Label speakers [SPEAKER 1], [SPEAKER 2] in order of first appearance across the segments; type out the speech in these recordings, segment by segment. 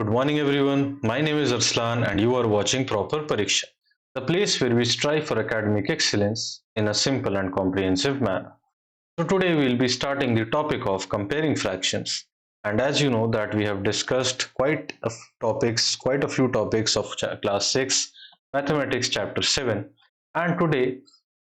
[SPEAKER 1] Good morning, everyone. My name is Arslan, and you are watching Proper Pariksha, the place where we strive for academic excellence in a simple and comprehensive manner. So today we'll be starting the topic of comparing fractions. And as you know that we have discussed quite a few topics of class 6 mathematics chapter 7, and today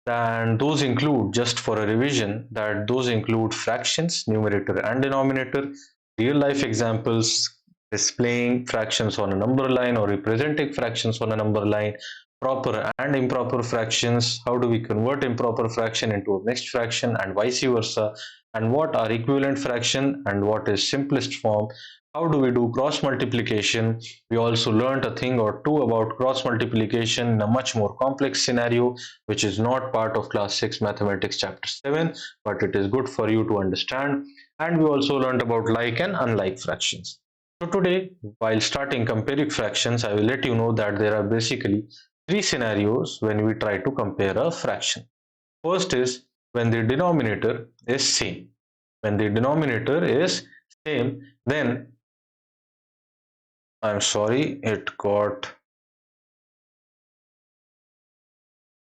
[SPEAKER 1] and those include, just for a revision, that those include fractions, numerator and denominator, real life examples, displaying fractions on a number line or representing fractions on a number line, proper and improper fractions, how do we convert improper fraction into a mixed fraction and vice versa, and what are equivalent fraction and what is simplest form, how do we do cross multiplication. We also learned a thing or two about cross multiplication in a much more complex scenario, which is not part of class 6 mathematics chapter 7, but it is good for you to understand. And we also learned about like and unlike fractions. So today, while starting comparing fractions, I will let you know that there are basically three scenarios when we try to compare a fraction. First is when the denominator is same. When the denominator is same, then I'm sorry, it got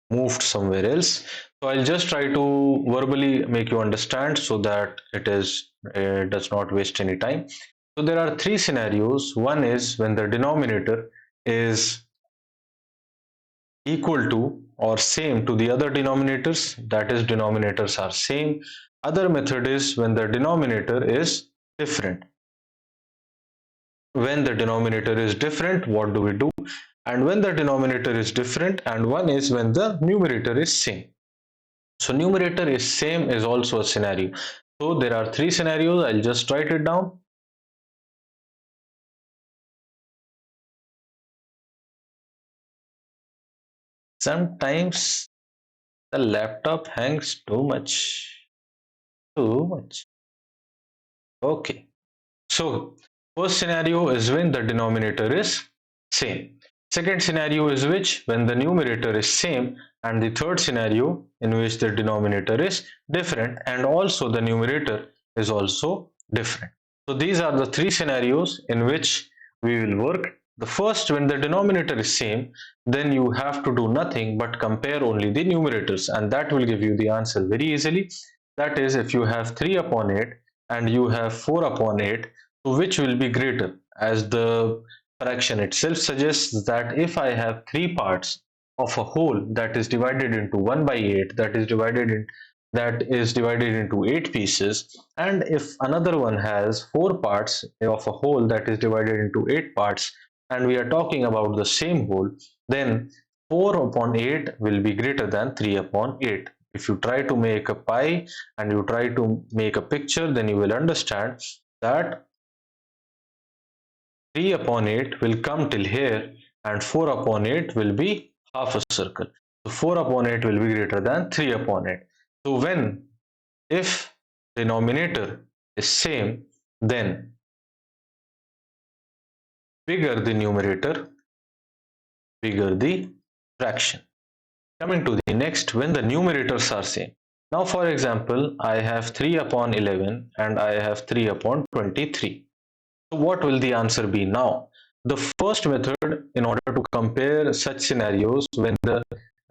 [SPEAKER 1] moved somewhere else. So I'll just try to verbally make you understand so that it does not waste any time. So there are three scenarios. One is when the denominator is equal to or same to the other denominators, that is denominators are same. Other method is when the denominator is different. When the denominator is different, what do we do? And when the denominator is different, and one is when the numerator is same. So numerator is same is also a scenario. So there are three scenarios. I'll just write it down. Sometimes the laptop hangs too much. Too much. Okay. So first scenario is when the denominator is same. Second scenario is which when the numerator is same, and the third scenario in which the denominator is different and also the numerator is also different. So these are the three scenarios in which we will work. The first, when the denominator is same, then you have to do nothing but compare only the numerators, and that will give you the answer very easily. That is, if you have 3 upon 8 and you have 4 upon 8, so which will be greater? As the fraction itself suggests, that if I have three parts of a whole that is divided into 1 by 8, that is divided into 8 pieces, and if another one has 4 parts of a whole that is divided into 8 parts, and we are talking about the same whole, then 4 upon 8 will be greater than 3 upon 8. If you try to make a pie and you try to make a picture, then you will understand that 3 upon 8 will come till here and 4 upon 8 will be half a circle. So 4 upon 8 will be greater than 3 upon 8. So if denominator is same, then bigger the numerator, bigger the fraction. Coming to the next, when the numerators are same. Now for example, I have 3 upon 11 and I have 3 upon 23. So what will the answer be now? The first method in order to compare such scenarios when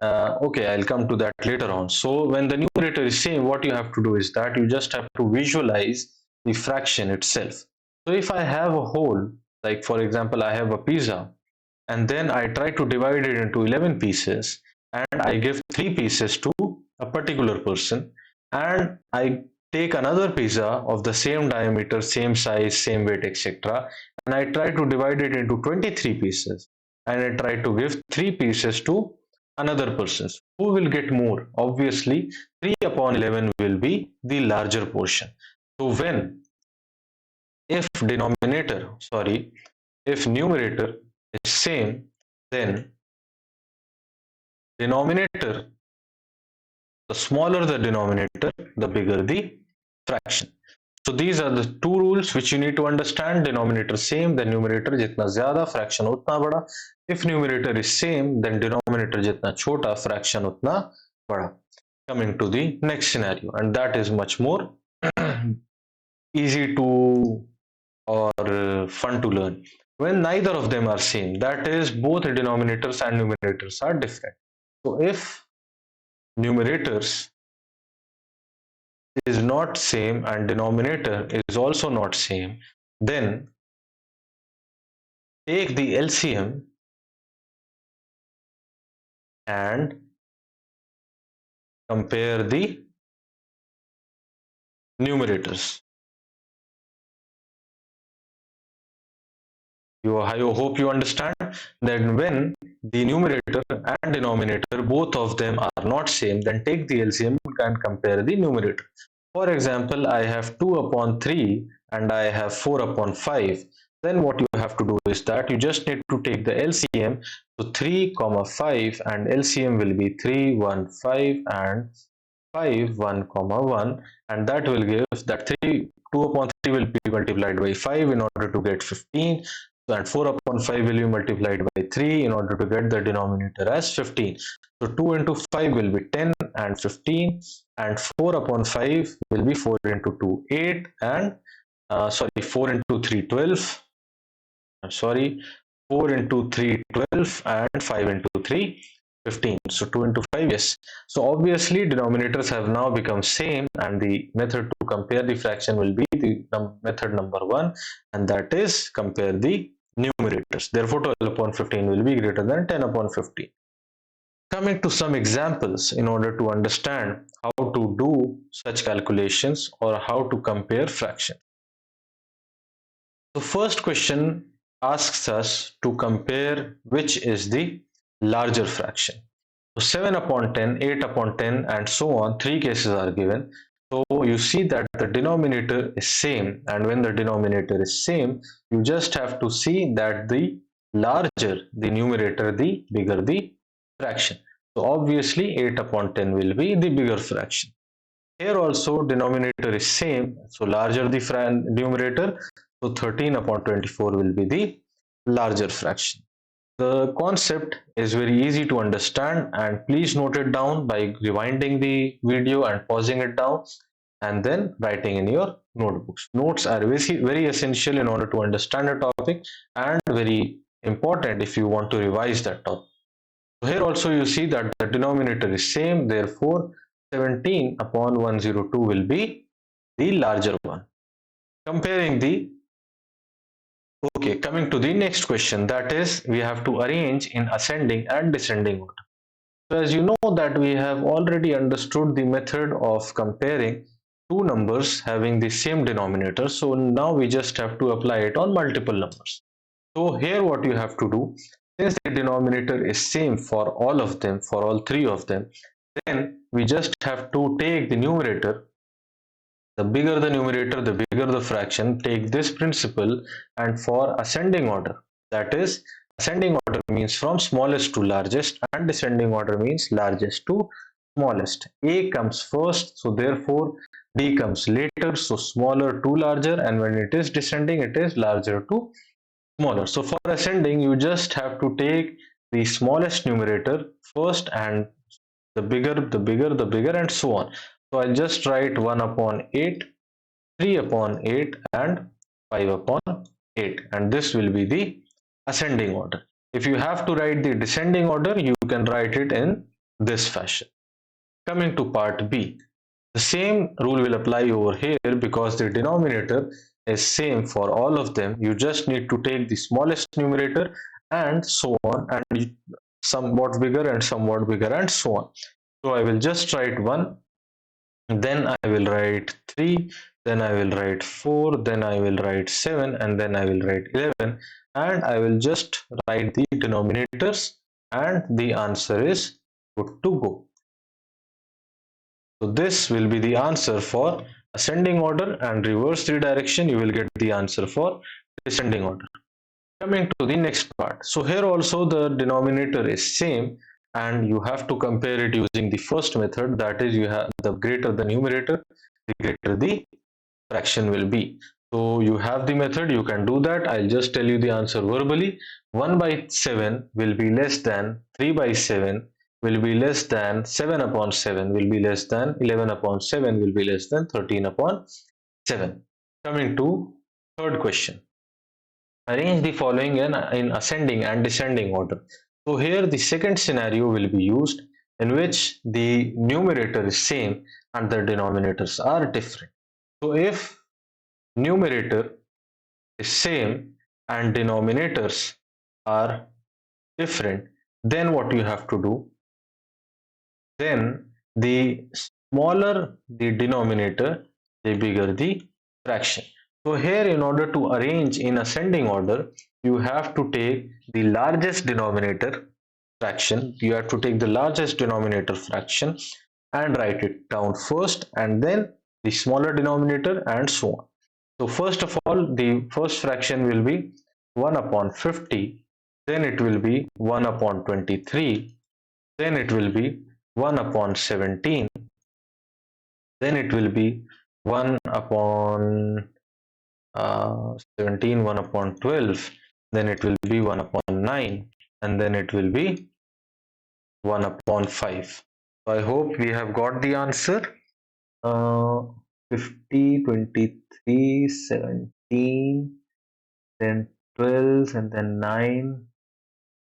[SPEAKER 1] okay, I'll come to that later on. So when the numerator is same, what you have to do is that you just have to visualize the fraction itself. So if I have a whole, like for example, I have a pizza, and then I try to divide it into 11 pieces, and I give 3 pieces to a particular person, and I take another pizza of the same diameter, same size, same weight, etc., and I try to divide it into 23 pieces, and I try to give 3 pieces to another person. Who will get more? Obviously 3 upon 11 will be the larger portion. So if numerator is same, then denominator, the smaller the denominator, the bigger the fraction. So these are the two rules which you need to understand. Denominator same, then numerator jitna zyada, fraction utna bada. If numerator is same, then denominator jitna chota, fraction utna bada. Coming to the next scenario, and that is much more easy to or fun to learn. When neither of them are same, that is both denominators and numerators are different. So if numerators is not same and denominator is also not same, then take the LCM and compare the numerators. I hope you understand that when the numerator and denominator, both of them are not same, then take the LCM and compare the numerator. For example, I have 2 upon 3 and I have 4 upon 5. Then what you have to do is that you just need to take the LCM. So 3 comma 5 and LCM will be 3, 1, 5 and 5, 1 comma 1, and that will give that 3, 2 upon 3 will be multiplied by 5 in order to get 15, and 4 upon 5 will be multiplied by 3 in order to get the denominator as 15. So 2 into 5 will be 10 and 15, and 4 upon 5 will be 4 into 2, 8, and 4 into 3, 12. Sorry, 4 into 3, 12, and 5 into 3, 15. So 2 into 5, yes. So obviously denominators have now become same, and the method to compare the fraction will be the method number 1, and that is compare the numerators. Therefore 12 upon 15 will be greater than 10 upon 15. Coming to some examples in order to understand how to do such calculations or how to compare fractions. The first question asks us to compare which is the larger fraction. So 7 upon 10, 8 upon 10 and so on, three cases are given. So you see that the denominator is same, and when the denominator is same, you just have to see that the larger the numerator, the bigger the fraction. So obviously 8 upon 10 will be the bigger fraction. Here also denominator is same, so larger the numerator, so 13 upon 24 will be the larger fraction. The concept is very easy to understand, and please note it down by rewinding the video and pausing it down and then writing in your notebooks. Notes are very essential in order to understand a topic and very important if you want to revise that topic. So here also you see that the denominator is same, therefore 17 upon 102 will be the larger one. Comparing the Okay, coming to the next question, that is we have to arrange in ascending and descending order. So as you know that we have already understood the method of comparing two numbers having the same denominator. So now we just have to apply it on multiple numbers. So here what you have to do, since the denominator is same for all of them, for all three of them, then we just have to take the numerator. The bigger the numerator, the bigger the fraction. Take this principle, and for ascending order, that is ascending order means from smallest to largest, and descending order means largest to smallest. A comes first, so therefore D comes later, so smaller to larger, and when it is descending, it is larger to smaller. So for ascending, you just have to take the smallest numerator first, and the bigger, and so on. So I'll just write 1 upon 8, 3 upon 8, and 5 upon 8, and this will be the ascending order. If you have to write the descending order, you can write it in this fashion. Coming to part B, the same rule will apply over here because the denominator is same for all of them. You just need to take the smallest numerator and so on, and somewhat bigger and somewhat bigger and so on. So I will just write 1, then I will write 3, then I will write 4, then I will write 7, and then I will write 11, and I will just write the denominators, and the answer is good to go. So this will be the answer for ascending order, and reverse the direction, you will get the answer for descending order. Coming to the next part. So here also the denominator is same, and you have to compare it using the first method, that is you have the greater the numerator, the greater the fraction will be. So you have the method, you can do that. I'll just tell you the answer verbally. 1 by 7 will be less than 3 by 7 will be less than 7 upon 7 will be less than 11 upon 7 will be less than 13 upon 7. Coming to Third question. Arrange the following in ascending and descending order. So here the second scenario will be used in which the numerator is same and the denominators are different. So if numerator is same and denominators are different, then what you have to do, then the smaller the denominator, the bigger the fraction. So here, in order to arrange in ascending order, you have to take the largest denominator fraction. You have to take the largest denominator fraction and write it down first, and then the smaller denominator, and so on. So first of all, the first fraction will be 1 upon 50, then it will be 1 upon 23, then it will be 1 upon 17, then it will be 1 upon 17, 1 upon 12, then it will be 1 upon 9, and then it will be 1 upon 5. So I hope we have got the answer. 50, 23, 17, then 12, and then 9.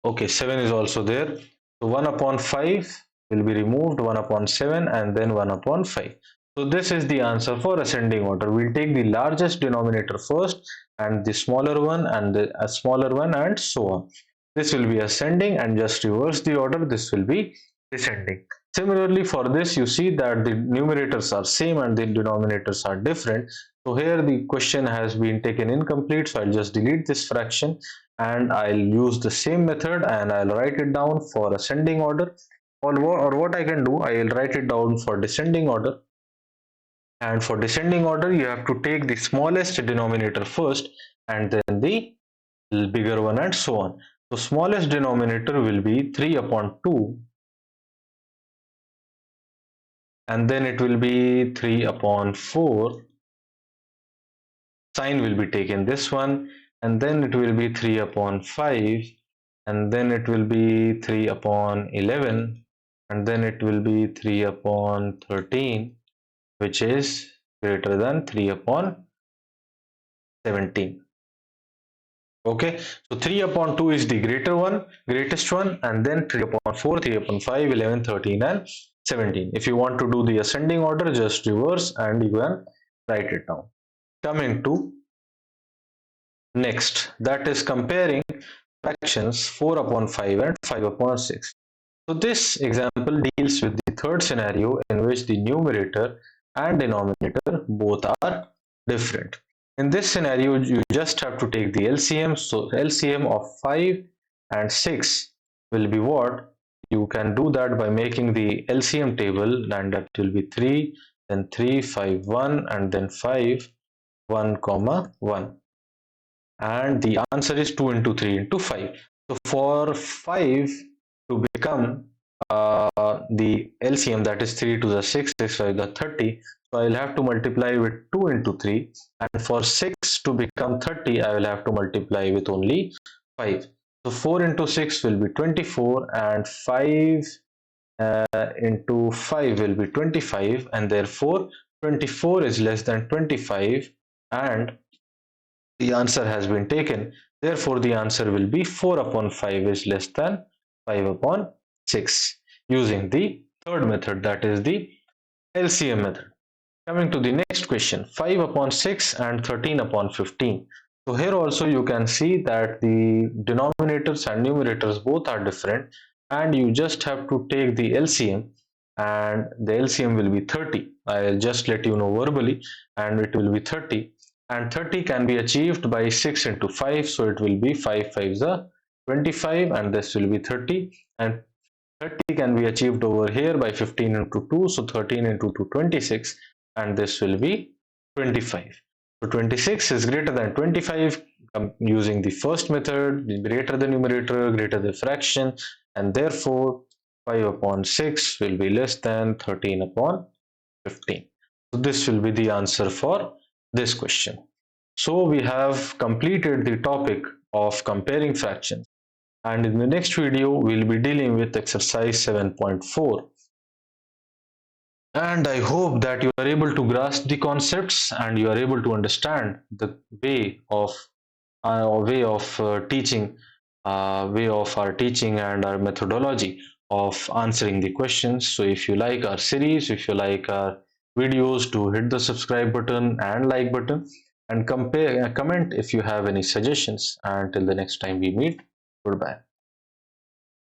[SPEAKER 1] Okay, 7 is also there. So 1 upon 5 will be removed, 1 upon 7, and then 1 upon 5. So this is the answer for ascending order. We'll take the largest denominator first and the smaller one and the smaller one, and so on. This will be ascending, and just reverse the order, this will be descending. Similarly, for this you see that the numerators are same and the denominators are different. So here the question has been taken incomplete, so I'll just delete this fraction and I'll use the same method and I'll write it down for ascending order, or what I can do, I'll write it down for descending order. And for descending order, you have to take the smallest denominator first and then the bigger one, and so on. So smallest denominator will be 3 upon 2, and then it will be 3 upon 4. Sign will be taken this one, and then it will be 3 upon 5, and then it will be 3 upon 11, and then it will be 3 upon 13, which is greater than 3 upon 17. Okay, so 3 upon 2 is the greatest one, and then 3 upon 4, 3 upon 5, 11, 13, and 17. If you want to do the ascending order, just reverse and you can write it down. Coming to next, that is comparing fractions 4 upon 5 and 5 upon 6. So this example deals with the third scenario in which the numerator and denominator both are different. In this scenario, you just have to take the LCM. So LCM of 5 and 6 will be what? You can do that by making the LCM table, and that will be 3, then 3, 5, 1, and then 5, 1, comma 1. And the answer is 2 into 3 into 5. So for 5 to become the LCM, that is 3 to the 6, 6 5 the 30, so I will have to multiply with 2 into 3, and for 6 to become 30 I will have to multiply with only 5. So 4 into 6 will be 24, and 5 into 5 will be 25, and therefore 24 is less than 25, and the answer has been taken. Therefore, the answer will be 4 upon 5 is less than 5 upon 6, using the third method, that is the LCM method. Coming to the next question, 5 upon 6 and 13 upon 15. So here also you can see that the denominators and numerators both are different, and you just have to take the LCM, and the LCM will be 30. I'll just let you know verbally, and it will be 30, and 30 can be achieved by 6 into 5, so it will be 5 5s are 25, and this will be 30, and 30 can be achieved over here by 15 into 2, so 13 into 2, 26, and this will be 25. So 26 is greater than 25, using the first method, greater the numerator, greater the fraction, and therefore 5 upon 6 will be less than 13 upon 15. So this will be the answer for this question. So we have completed the topic of comparing fractions, and in the next video we'll be dealing with exercise 7.4. And I hope that you are able to grasp the concepts and you are able to understand the teaching, way of our teaching and our methodology of answering the questions. So if you like our series, if you like our videos, do hit the subscribe button and like button, and comment if you have any suggestions. Until the next time we meet, goodbye.